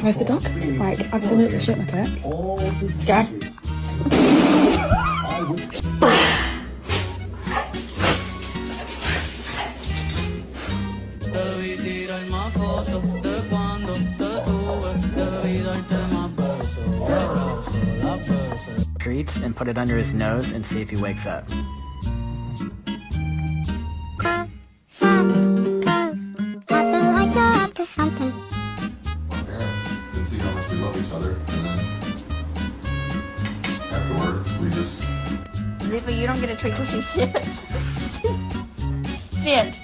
Where's the dog? Like, absolutely shit my pants. Scared. Treats and put it under his nose and see if he wakes up. Something. Our parents can see how much we love each other, and then afterwards we just... Ziva, you don't get a treat till she sits. Sit.